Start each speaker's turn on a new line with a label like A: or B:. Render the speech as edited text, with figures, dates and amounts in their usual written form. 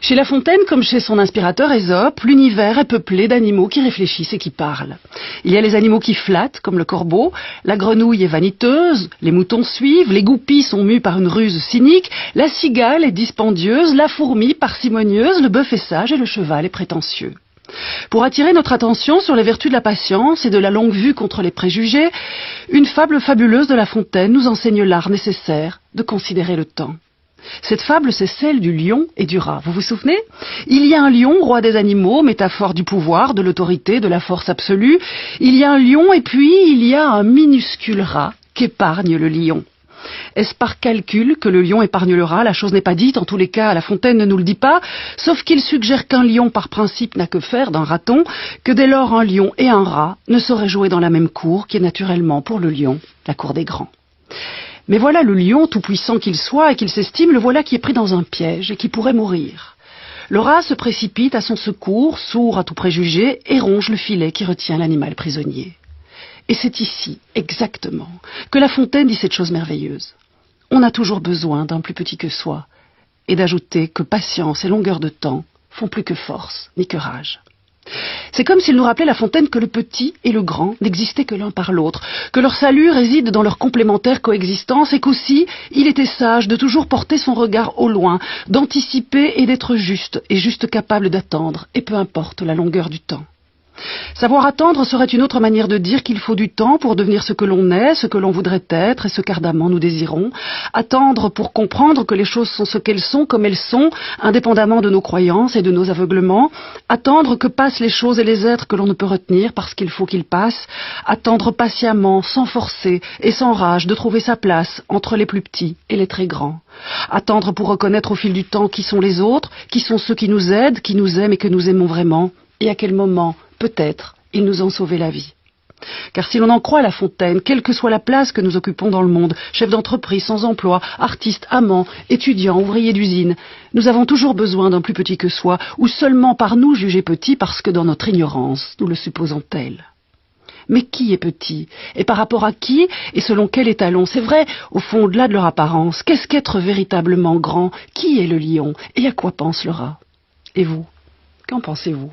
A: Chez La Fontaine, comme chez son inspirateur Ésope, l'univers est peuplé d'animaux qui réfléchissent et qui parlent. Il y a les animaux qui flattent, comme le corbeau, la grenouille est vaniteuse, les moutons suivent, les goupilles sont mues par une ruse cynique, la cigale est dispendieuse, la fourmi parcimonieuse, le bœuf est sage et le cheval est prétentieux. Pour attirer notre attention sur les vertus de la patience et de la longue vue contre les préjugés, une fable fabuleuse de La Fontaine nous enseigne l'art nécessaire de considérer le temps. Cette fable, c'est celle du lion et du rat. Vous vous souvenez? Il y a un lion, roi des animaux, métaphore du pouvoir, de l'autorité, de la force absolue. Il y a un lion et puis il y a un minuscule rat qu'épargne le lion. Est-ce par calcul que le lion épargne le rat? La chose n'est pas dite, en tous les cas, La Fontaine ne nous le dit pas, sauf qu'il suggère qu'un lion, par principe, n'a que faire d'un raton, que dès lors un lion et un rat ne sauraient jouer dans la même cour, qui est naturellement, pour le lion, la cour des grands. Mais voilà le lion, tout puissant qu'il soit et qu'il s'estime, le voilà qui est pris dans un piège et qui pourrait mourir. Le rat se précipite à son secours, sourd à tout préjugé, et ronge le filet qui retient l'animal prisonnier. Et c'est ici, exactement, que La Fontaine dit cette chose merveilleuse. On a toujours besoin d'un plus petit que soi, et d'ajouter que patience et longueur de temps font plus que force, ni que rage. C'est comme s'il nous rappelait La Fontaine que le petit et le grand n'existaient que l'un par l'autre, que leur salut réside dans leur complémentaire coexistence et qu'aussi il était sage de toujours porter son regard au loin, d'anticiper et d'être juste, et juste capable d'attendre, et peu importe la longueur du temps. Savoir attendre serait une autre manière de dire qu'il faut du temps pour devenir ce que l'on est, ce que l'on voudrait être et ce qu'ardemment nous désirons. Attendre pour comprendre que les choses sont ce qu'elles sont, comme elles sont, indépendamment de nos croyances et de nos aveuglements. Attendre que passent les choses et les êtres que l'on ne peut retenir parce qu'il faut qu'ils passent. Attendre patiemment, sans forcer et sans rage de trouver sa place entre les plus petits et les très grands. Attendre pour reconnaître au fil du temps qui sont les autres, qui sont ceux qui nous aident, qui nous aiment et que nous aimons vraiment, et à quel moment peut-être, ils nous ont sauvé la vie. Car si l'on en croit La Fontaine, quelle que soit la place que nous occupons dans le monde, chef d'entreprise, sans emploi, artiste, amant, étudiant, ouvrier d'usine, nous avons toujours besoin d'un plus petit que soi, ou seulement par nous jugé petit parce que dans notre ignorance, nous le supposons tel. Mais qui est petit? Et par rapport à qui? Et selon quel étalon? C'est vrai, au fond, au-delà de leur apparence, qu'est-ce qu'être véritablement grand? Qui est le lion? Et à quoi pense le rat? Et vous? Qu'en pensez-vous?